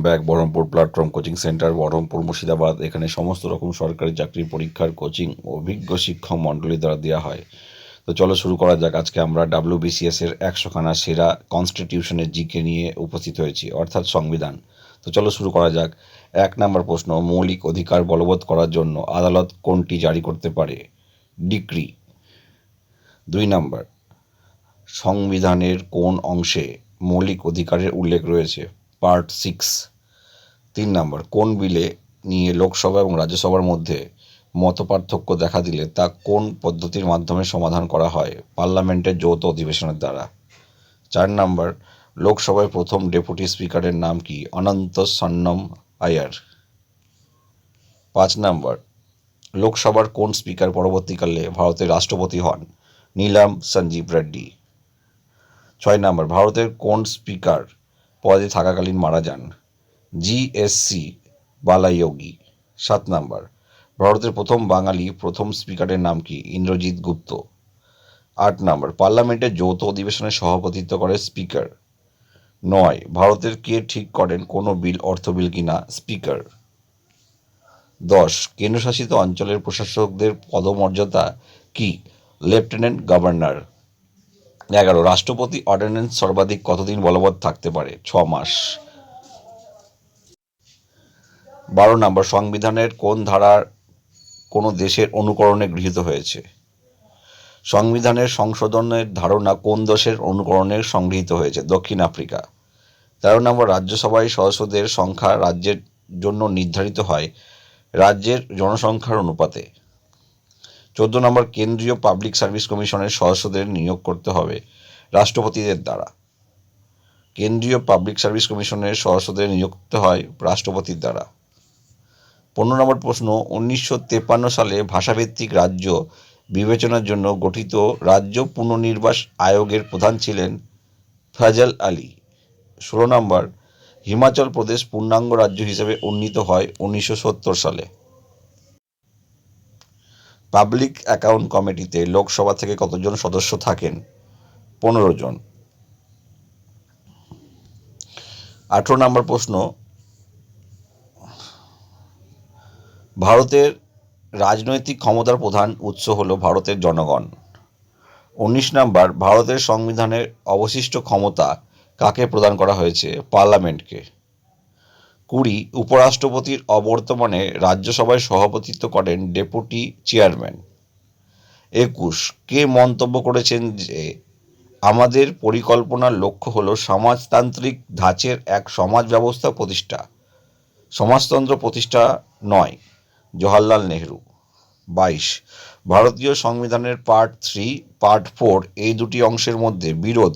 Back Baharampur platform coaching centre, Baharampur, Murshidabad. এখানে সমস্ত রকম সরকারি চাকরির পরীক্ষার কোচিং অভিজ্ঞ শিক্ষক মণ্ডলী দ্বারা দেওয়া হয়। তো চলো শুরু করা যাক। আজকে আমরা WBCS এর 100খানা সেরা কনস্টিটিউশনের জিকে নিয়ে উপস্থিত হয়েছি, অর্থাৎ সংবিধান। তো চলো শুরু করা যাক। 1 নম্বর প্রশ্ন, মৌলিক অধিকার বলবৎ করার জন্য আদালত কোনটি জারি করতে পারে? ডিক্রি। 2 নম্বর, সংবিধানের কোন অংশে মৌলিক অধিকারের উল্লেখ রয়েছে? পার্ট 6। 3 নম্বর, কোন বিলে নিয়ে লোকসভা এবং রাজ্যসভার মধ্যে মতপার্থক্য দেখা দিলে তা কোন পদ্ধতির মাধ্যমে সমাধান করা হয়? পার্লামেন্টের যৌথ অধিবেশনের দ্বারা। 4 নম্বর, লোকসভায় প্রথম ডেপুটি স্পিকারের নাম কি? অনন্ত সন্নম আয়ার। 5 নম্বর, লোকসভার কোন স্পিকার পরবর্তীকালে ভারতের রাষ্ট্রপতি হন? নীলাম সঞ্জীব রেড্ডি। 6 নম্বর, ভারতের কোন স্পিকার পদে থাকাকালীন মারা যান? GSC বালায়োগী। 7 নম্বর, ভারতের প্রথম বাঙালি প্রথম স্পিকারের নাম কি? ইন্দ্রজিৎ গুপ্ত। 8 নম্বর, পার্লামেন্টের যৌথ অধিবেশনে সভাপতিত্ব করে স্পিকার। 9, ভারতের কে ঠিক করেন কোনো বিল অর্থ বিল কিনা? স্পিকার। 10, কেন্দ্রশাসিত অঞ্চলের প্রশাসকদের পদমর্যাদা কি? Lieutenant governor. 11, রাষ্ট্রপতি অর্ডিন্যান্স সর্বাধিক কতদিন বলবৎ থাকতে পারে? 6 মাস। 12 নম্বর, সংবিধানের কোন ধারা কোনো দেশের অনুকরণে গৃহীত হয়েছে? সংবিধানের সংশোধনের ধারণা কোন দেশের অনুকরণে সংগৃহীত হয়েছে? দক্ষিণ আফ্রিকা। 13 নম্বর, রাজ্যসভায় সদস্যদের সংখ্যা রাজ্যের জন্য নির্ধারিত হয় রাজ্যের জনসংখ্যার অনুপাতে। 14 নম্বর, কেন্দ্রীয় পাবলিক সার্ভিস কমিশনের সদস্যদের নিয়োগ করতে হবে রাষ্ট্রপতিদের দ্বারা। কেন্দ্রীয় পাবলিক সার্ভিস কমিশনের সদস্যদের নিযুক্ত হয় রাষ্ট্রপতির দ্বারা। 15 নম্বর প্রশ্ন, 1953 সালে ভাষাভিত্তিক রাজ্য বিবেচনার জন্য গঠিত রাজ্য পুনর্নির্বাস আয়োগের প্রধান ছিলেন ফজল আলী। 16 নম্বর, হিমাচল প্রদেশ পূর্ণাঙ্গ রাজ্য হিসেবে উন্নীত হয় 1970 সালে। পাবলিক অ্যাকাউন্ট কমিটিতে লোকসভা থেকে কতজন সদস্য থাকেন? 15 জন। 18 নম্বর প্রশ্ন, ভারতের রাজনৈতিক ক্ষমতার প্রধান উৎস হল ভারতের জনগণ। 19 নম্বর, ভারতের সংবিধানের অবশিষ্ট ক্ষমতা কাকে প্রদান করা হয়েছে? পার্লামেন্টকে। 20, উপরাষ্ট্রপতির অবর্তমানে রাজ্যসভায় সভাপতিত্ব করেন ডেপুটি চেয়ারম্যান। 21, কে মন্তব্য করেছেন যে আমাদের পরিকল্পনার লক্ষ্য হল সমাজতান্ত্রিক ধাঁচের এক সমাজ ব্যবস্থা প্রতিষ্ঠা, সমাজতন্ত্র প্রতিষ্ঠা নয়? জওহরলাল নেহরু। 22, ভারতীয় সংবিধানের পার্ট 3, পার্ট 4 এই দুটি অংশের মধ্যে বিরোধ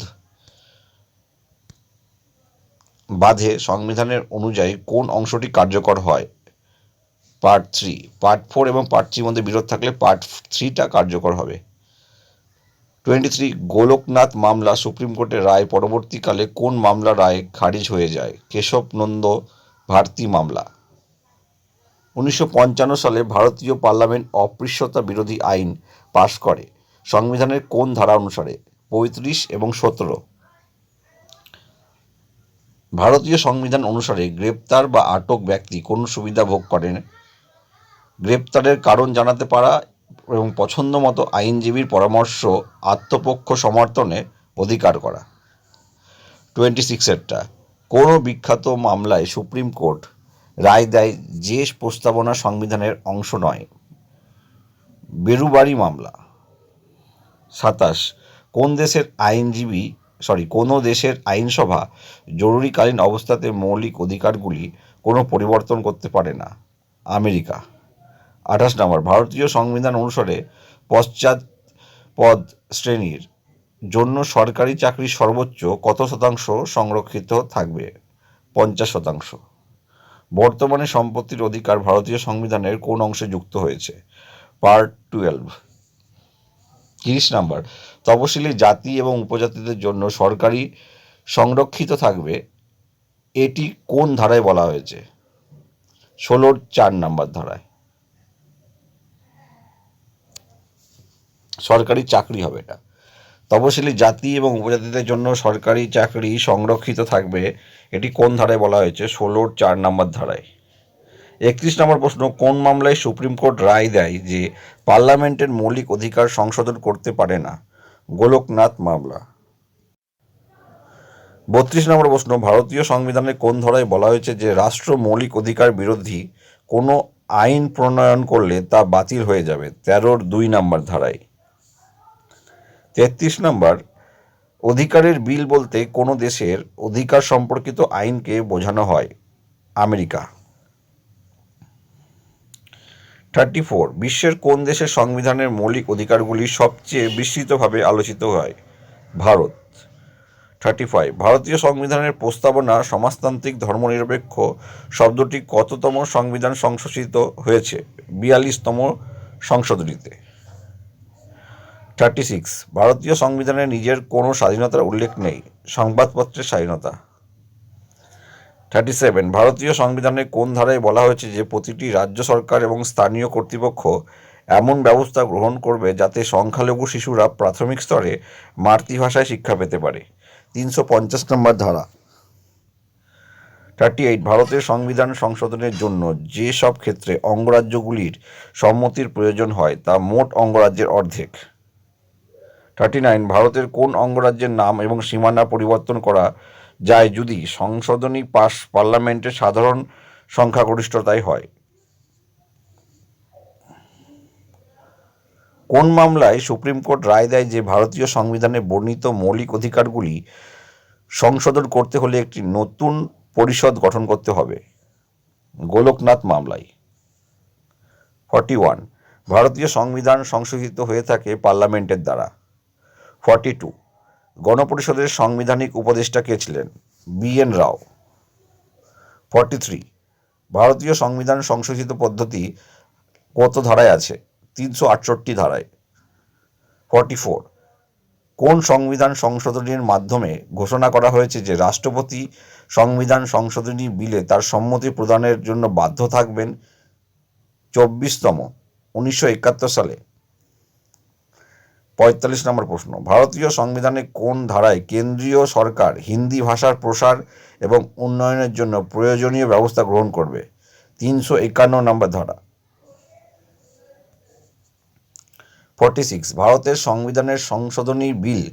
বাধে সংবিধানের অনুযায়ী কোন অংশটি কার্যকর হয়? পার্ট 3। পার্ট 4 এবং পার্ট 3 মধ্যে বিরোধ থাকলে পার্ট 3টা কার্যকর হবে। 23, গোলকনাথ মামলা সুপ্রিম কোর্টের রায় পরবর্তীকালে কোন মামলা রায় খারিজ হয়ে যায়? কেশব নন্দ ভারতী মামলা। 1955 সালে ভারতীয় পার্লামেন্ট অস্পৃশ্যতা বিরোধী আইন পাশ করে সংবিধানের কোন ধারা অনুসারে? 35 এবং 17। ভারতীয় সংবিধান অনুসারে গ্রেপ্তার বা আটক ব্যক্তি কোন সুবিধা ভোগ করেন? গ্রেপ্তারের কারণ জানাতে পারা এবং পছন্দমতো আইনজীবীর পরামর্শ আত্মপক্ষ সমর্থনে অধিকার করা। 26 কোনো বিখ্যাত মামলায় সুপ্রিম কোর্ট রায় দেয় যে প্রস্তাবনা সংবিধানের অংশ নয়? বেরুবারি মামলা। 27, কোনো দেশের আইনসভা জরুরিকালীন অবস্থাতে মৌলিক অধিকারগুলি কোনো পরিবর্তন করতে পারে না? আমেরিকা। 28 নম্বর, ভারতীয় সংবিধান অনুসারে পশ্চাৎপদ শ্রেণীর জন্য সরকারি চাকরি সর্বোচ্চ কত শতাংশ সংরক্ষিত থাকবে? 50%। বর্তমানে সম্পত্তির অধিকার ভারতীয় সংবিধানের কোন অংশে যুক্ত হয়েছে? পার্ট 12। 30 নম্বর, তপশিলি জাতি এবং উপজাতিদের জন্য সরকারি সংরক্ষিত থাকবে, এটি কোন ধারায় বলা হয়েছে? 16-র 4 নম্বর ধারায়। সরকারি চাকরি হবে এটা। তপশিলি জাতি এবং উপজাতিদের জন্য সরকারি চাকরি সংরক্ষিত থাকবে, এটি কোন ধারায় বলা হয়েছে? 16-4 ধারায়। 31 প্রশ্ন, কোন মামলায় সুপ্রিম কোর্ট রায় দেয় যে পার্লামেন্টের মৌলিক অধিকার সংশোধন করতে পারে না? গোলকনাথ মামলা। 32 প্রশ্ন, ভারতীয় সংবিধানের কোন ধারায় বলা হয়েছে যে রাষ্ট্র মৌলিক অধিকার বিরোধী কোনো আইন প্রণয়ন করলে তা বাতিল হয়ে যাবে? 13-2 ধারায়। 33 অধিকারের বিল বলতে কোনো দেশের অধিকার সম্পর্কিত আইনকে বোঝানো হয়? আমেরিকা। 34, বিশ্বের কোন দেশের সংবিধানের মৌলিক অধিকারগুলি সবচেয়ে বিস্তৃতভাবে আলোচিত হয়? ভারত। 35, ভারতীয় সংবিধানের প্রস্তাবনা সমাজতান্ত্রিক ধর্মনিরপেক্ষ শব্দটি কততম সংবিধান সংশোধিত হয়েছে? 42তম সংশোধনীতে। 36, ভারতীয় সংবিধানে নিজের কোনো স্বাধীনতার উল্লেখ নেই? সংবাদপত্রের স্বাধীনতা। 37, ভারতীয় সংবিধানে কোন ধারায় বলা হয়েছে যে প্রতিটি রাজ্য সরকার এবং স্থানীয় কর্তৃপক্ষ এমন ব্যবস্থা গ্রহণ করবে যাতে সংখ্যালঘু শিশুরা প্রাথমিক স্তরে মাতৃভাষায় শিক্ষা পেতে পারে? 350 ধারা। 38, ভারতের সংবিধান সংশোধনের জন্য যে সব ক্ষেত্রে অঙ্গরাজ্যগুলির সম্মতির প্রয়োজন হয় তা মোট অঙ্গরাজ্যের অর্ধেক। 39, ভারতের কোন অঙ্গরাজ্যের নাম এবং সীমানা পরিবর্তন করা যায় যদি সংশোধনী পাশ পার্লামেন্টের সাধারণ সংখ্যাগরিষ্ঠতায় হয়? কোন মামলায় সুপ্রিম কোর্ট রায় দেয় যে ভারতীয় সংবিধানে বর্ণিত মৌলিক অধিকারগুলি সংশোধন করতে হলে একটি নতুন পরিষদ গঠন করতে হবে? গোলকনাথ মামলায়। 41, ভারতীয় সংবিধান সংশোধিত হয়ে থাকে পার্লামেন্টের দ্বারা? 42, গণপরিষদের সাংবিধানিক উপদেষ্টা কে ছিলেন? BN রাও। 43, ভারতীয় সংবিধান সংশোধিত পদ্ধতি কত ধারায় আছে? 368 ধারায়। 44, কোন সংবিধান সংশোধনীর মাধ্যমে ঘোষণা করা হয়েছে যে রাষ্ট্রপতি সংবিধান সংশোধনী বিলে তার সম্মতি প্রদানের জন্য বাধ্য থাকবেন? 24তম, 1971 সালে। 45 প্রশ্ন, ভারতীয় সংবিধানে কোন ধারায় কেন্দ্রীয় সরকার হিন্দি ভাষার প্রসার এবং উন্নয়নের জন্য প্রয়োজনীয় ব্যবস্থা গ্রহণ করবে? 351 ধারা। 46, ভারতের সংবিধানের সংশোধনী বিল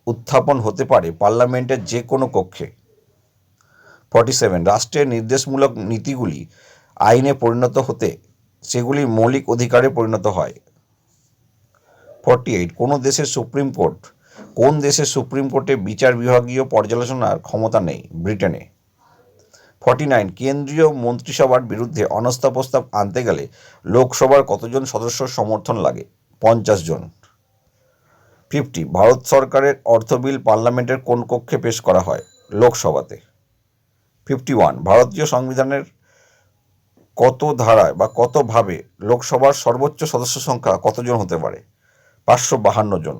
উত্থাপন হতে পারে পার্লামেন্টের যে কোনো কক্ষে? 47, রাষ্ট্রের নির্দেশমূলক নীতিগুলি আইনে পরিণত হতে সেগুলি মৌলিক অধিকারে পরিণত হয়? 48, কোন দেশের সুপ্রিম কোর্টে বিচার বিভাগীয় পর্যালোচনার ক্ষমতা নেই? ব্রিটেনে। 49, কেন্দ্রীয় মন্ত্রিসভার বিরুদ্ধে অনাস্থা প্রস্তাব আনতে গেলে লোকসভার কতজন সদস্য সমর্থন লাগে? 50 জন। 50, ভারত সরকারের অর্থ বিল পার্লামেন্টের কোন কক্ষে পেশ করা হয়? লোকসভাতে। 51, ভারতীয় সংবিধানের কত ধারায় বা কতভাবে লোকসভার সর্বোচ্চ সদস্য সংখ্যা কতজন হতে পারে? 552 জন।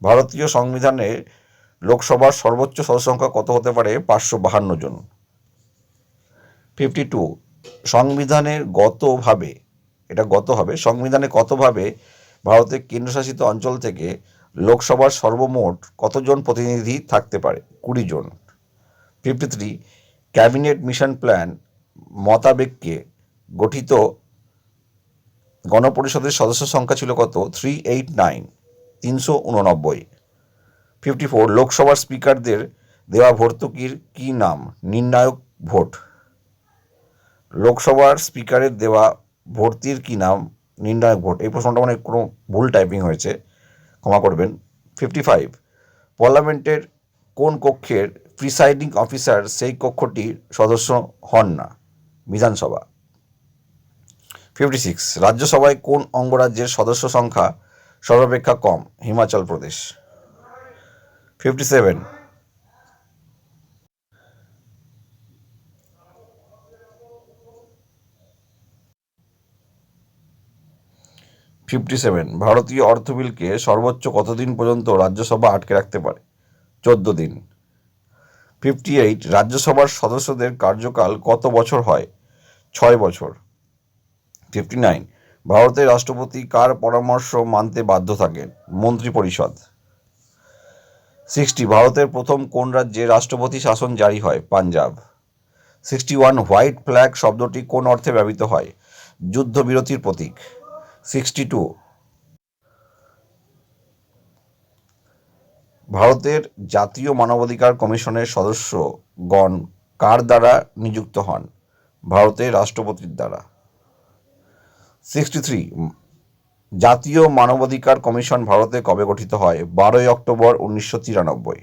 ভারতীয় সংবিধানে লোকসভার সর্বোচ্চ সদস্য সংখ্যা কত হতে পারে? 552 জন। 52, সংবিধানে কতভাবে ভারতের কেন্দ্রশাসিত অঞ্চল থেকে লোকসভার সর্বমোট কতজন প্রতিনিধি থাকতে পারে? 20 জন। 53, ক্যাবিনেট মিশন প্ল্যান মোতাবেককে গঠিত গণপরিষদের সদস্য সংখ্যা ছিল কত? 389। 54, লোকসভার স্পিকারদের দেওয়া ভর্তুকির কি নাম? নির্ণায়ক ভোট। লোকসভার স্পিকারের দেওয়া ভর্তির কি নাম? নির্ণায়ক ভোট। এই প্রশ্নটা মানে কোনো ভুল টাইপিং হয়েছে, ক্ষমা করবেন। 55, পার্লামেন্টের কোন কক্ষের প্রিসাইডিং অফিসার সেই কক্ষটির সদস্য হন না? বিধানসভা। 56, রাজ্যসভায় কোন অঙ্গরাজ্যের সদস্য সংখ্যা সর্বাপেক্ষা কম? হিমাচল প্রদেশ। 57, ভারতীয় অর্থ বিলকে সর্বোচ্চ কতদিন পর্যন্ত রাজ্যসভা আটকে রাখতে পারে? 14 দিন। 58, রাজ্যসভার সদস্যদের কার্যকাল কত বছর হয়? 6 বছর। 59, ভারতের রাষ্ট্রপতি কার পরামর্শ মানতে বাধ্য থাকেন? মন্ত্রিপরিষদ। ভারতের প্রথম কোন রাজ্যে রাষ্ট্রপতি শাসন জারি হয়? পাঞ্জাব। 61 হোয়াইট ফ্ল্যাগ শব্দটি কোন অর্থে ব্যবহৃত হয়? যুদ্ধবিরতির প্রতীক। 62 ভারতের জাতীয় মানবাধিকার কমিশনের সদস্যগণ কার দ্বারা নিযুক্ত হন? ভারতের রাষ্ট্রপতির দ্বারা। 63 জাতীয় মানবাধিকার কমিশন ভারতে কবে গঠিত হয়? 12 অক্টোবর 1993।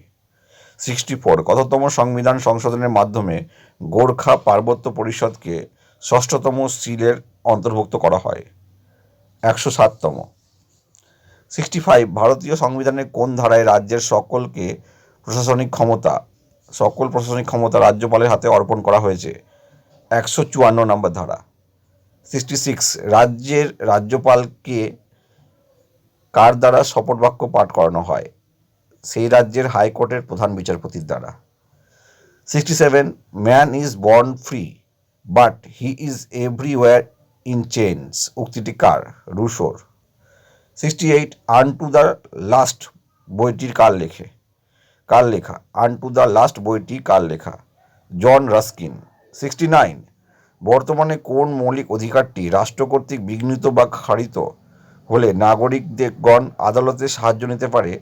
64 কততম সংবিধান সংশোধনের মাধ্যমে গোর্খা পার্বত্য পরিষদকে ষষ্ঠতম সিলের অন্তর্ভুক্ত করা হয়? 107তম। 65 ভারতীয় সংবিধানের কোন ধারায় রাজ্যের সকল প্রশাসনিক ক্ষমতা রাজ্যপালের হাতে অর্পণ করা হয়েছে? 154 নম্বর ধারা। 66 রাজ্যের রাজ্যপালকে কার দ্বারা শপথ বাক্য পাঠ করানো হয়? সেই রাজ্যের হাইকোর্টের প্রধান বিচারপতির দ্বারা। 67 man is born free but he is everywhere in chains উক্তিটি কার? রুশোর। 68 আনটু দ্য লাস্ট বইটির কার লেখা? আনটু দ্য লাস্ট বইটি কার লেখা? জন রাস্কিন। 69 বর্তমানে কোন মৌলিক অধিকারটি রাষ্ট্র কর্তৃক বিঘ্নিত বা খারিত হলে নাগরিকগণ আদালতে সাহায্য নিতে পারে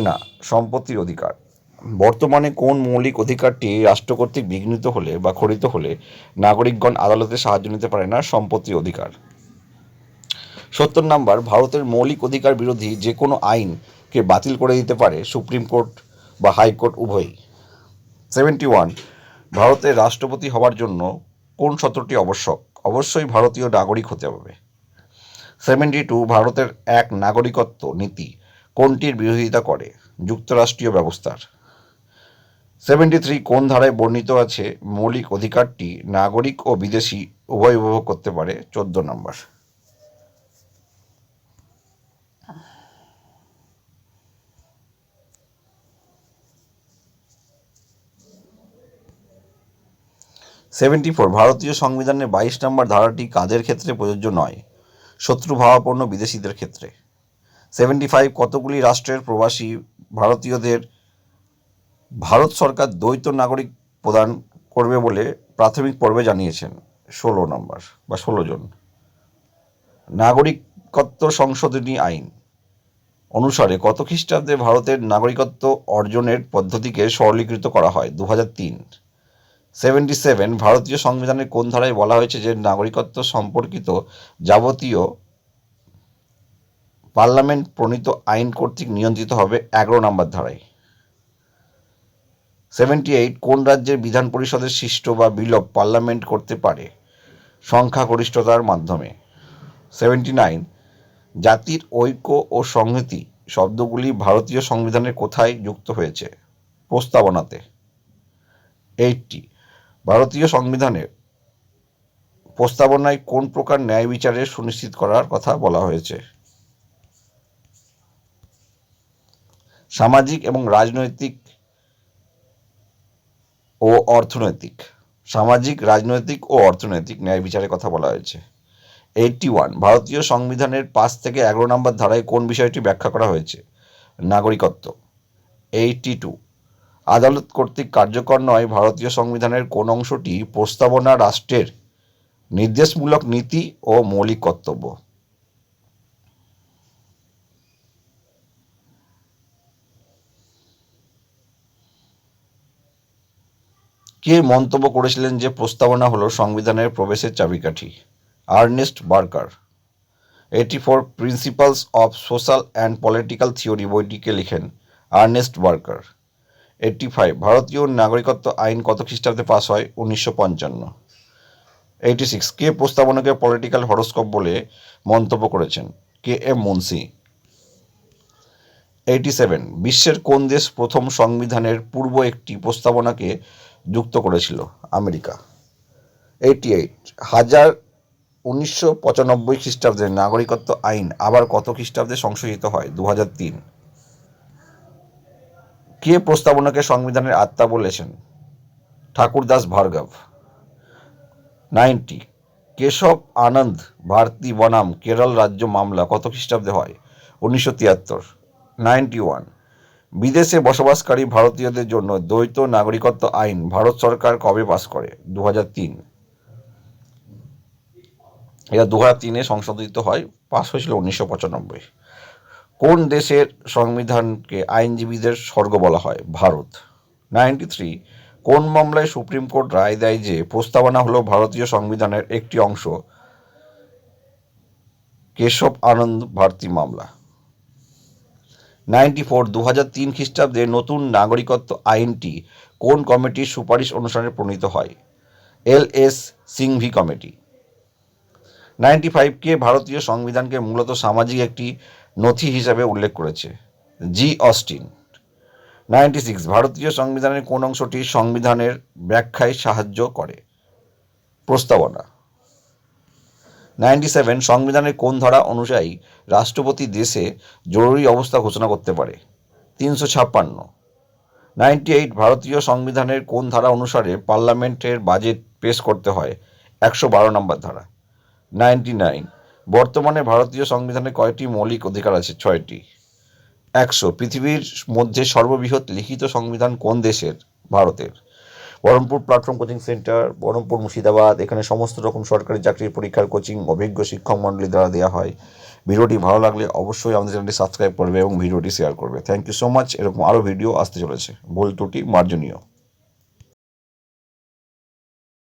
না? সম্পত্তির অধিকার। বর্তমানে কোন মৌলিক অধিকারটি রাষ্ট্র কর্তৃক বিঘ্নিত হলে বা খরিত হলে নাগরিকগণ আদালতে সাহায্য নিতে পারে না? সম্পত্তির অধিকার। 70 নম্বর ভারতের মৌলিক অধিকার বিরোধী যে কোনো আইনকে বাতিল করে দিতে পারে সুপ্রিম কোর্ট বা হাইকোর্ট উভয়ই। 71 ভারতের রাষ্ট্রপতি হওয়ার জন্য কোন সূত্রটি আবশ্যক? অবশ্যই ভারতীয় নাগরিক হতে হবে। 72 ভারতের এক নাগরিকত্ব নীতি কোনটির বিরোধিতা করে? যুক্তরাষ্ট্রীয় ব্যবস্থার। 73 কোন ধারায় বর্ণিত আছে মৌলিক অধিকারটি নাগরিক ও বিদেশি উভয় উপভোগ করতে পারে? 14 নম্বর। 74 ভারতীয় সংবিধানের 22 নম্বর ধারাটি কাদের ক্ষেত্রে প্রযোজ্য নয়? শত্রুভাবাপন্ন বিদেশিদের ক্ষেত্রে। 75 কতগুলি রাষ্ট্রের প্রবাসী ভারতীয়দের ভারত সরকার দ্বৈত নাগরিক প্রদান করবে বলে প্রাথমিক পর্বে জানিয়েছেন? 16 নম্বর বা 16 জন। নাগরিকত্ব সংশোধনী আইন অনুসারে কত খ্রিস্টাব্দে ভারতের নাগরিকত্ব অর্জনের পদ্ধতিকে সরলীকৃত করা হয়? 2003। 77 ভারতীয় সংবিধানের কোন ধারায় বলা হয়েছে যে নাগরিকত্ব সম্পর্কিত যাবতীয় পার্লামেন্ট প্রণীত আইন কর্তৃক নিয়ন্ত্রিত হবে? 11 নম্বর ধারায়। 78 কোন রাজ্যের বিধান পরিষদের সৃষ্ট বা বিলোপ পার্লামেন্ট করতে পারে? সংখ্যাগরিষ্ঠতার মাধ্যমে। 79 জাতির ঐক্য ও সংহতি শব্দগুলি ভারতীয় সংবিধানের কোথায় যুক্ত হয়েছে? প্রস্তাবনাতে। 80 ভারতীয় সংবিধানের প্রস্তাবনায় কোন প্রকার ন্যায় বিচারের সুনিশ্চিত করার কথা বলা হয়েছে? সামাজিক এবং রাজনৈতিক ও অর্থনৈতিক ন্যায় বিচারের কথা বলা হয়েছে। 81 ভারতীয় সংবিধানের 5 থেকে 11 নম্বর ধারায় কোন বিষয়টি ব্যাখ্যা করা হয়েছে? নাগরিকত্ব। 82 আদালত কর্তৃক কার্যকর নয় ভারতীয় সংবিধানের কোন অংশটি প্রস্তাবনা রাষ্ট্রের নির্দেশমূলক নীতি ও মৌলিক কর্তব্য? কে মন্তব্য করেছিলেন যে প্রস্তাবনা হলো সংবিধানের প্রবেশের চাবিকাঠি? Ernest Barker. 84 principles of social and political theory বইটিকে লিখেন আর্নেস্ট বার্কার। 85 ভারতীয় নাগরিকত্ব আইন কত খ্রিস্টাব্দে পাস হয়? 1955। 86 কে প্রস্তাবনাকে পলিটিক্যাল হরোস্কোপ বলে মন্তব্য করেছেন? K M Munshi. 87 বিশ্বের কোন দেশ প্রথম সংবিধানের পূর্ব একটি প্রস্তাবনাকে যুক্ত করেছিল? আমেরিকা। 88 1995 খ্রিস্টাব্দের নাগরিকত্ব আইন আবার কত খ্রিস্টাব্দে সংশোধিত হয়? 2003। কে প্রস্তাবনাকে সংবিধানের আত্মা বলেছেন? ঠাকুরদাস ভার্গব। 90 কেশব আনন্দ ভারতী বনাম কেরল রাজ্য মামলা কত খ্রিস্টাব্দে হয়? 1973। 91 বিদেশে বসবাসকারী ভারতীয়দের জন্য দ্বৈত নাগরিকত্ব আইন ভারত সরকার কবে পাস করে? 2003। এটা 2003-এ সংশোধিত হয়, পাস হয়েছিল 1995। কোন দেশের সংবিধানকে আইনজীবীদের স্বর্গ বলা হয়? ভারত। 93। কোন মামলায় সুপ্রিম কোর্ট রায় দেয় যে প্রস্তাবনা হলো ভারতীয় সংবিধানের একটি অংশ? কেশব আনন্দ ভারতী মামলা। 94। 2003 খ্রিস্টাব্দে নতুন নাগরিকত্ব আইনটি কোন কমিটির সুপারিশ অনুসারে প্রণীত হয়? LS Singhvi committee. 95। কে ভারতীয় সংবিধানকে মূলত সামাজিক একটি নথি হিসাবে উল্লেখ করেছে? জি অস্টিন। 96। ভারতীয় সংবিধানের কোন অংশটি সংবিধানের ব্যাখ্যায় সাহায্য করে? প্রস্তাবনা। 97। সংবিধানের কোন ধারা অনুযায়ী রাষ্ট্রপতি দেশে জরুরি অবস্থা ঘোষণা করতে পারে? 356। 98। ভারতীয় সংবিধানের কোন ধারা অনুসারে পার্লামেন্টের বাজেট পেশ করতে হয়? 112 নম্বর ধারা। 99। বর্তমানে ভারতীয় সংবিধানে কয়টি মৌলিক অধিকার আছে? 6টি। 100। পৃথিবীর মধ্যে সর্ববৃহৎ লিখিত সংবিধান কোন দেশের? ভারতের। Baharampur platform coaching centre, Baharampur Murshidabad. এখানে সমস্ত রকম সরকারি চাকরির পরীক্ষার কোচিং অভিজ্ঞ শিক্ষক মণ্ডলী দ্বারা দেওয়া হয়। ভিডিওটি ভালো লাগলে অবশ্যই আমাদের চ্যানেলটি সাবস্ক্রাইব করবে এবং ভিডিওটি শেয়ার করবে। Thank you so much. এরকম আরও ভিডিও আসতে চলেছে, ভুল ত্রুটি মার্জনীয়।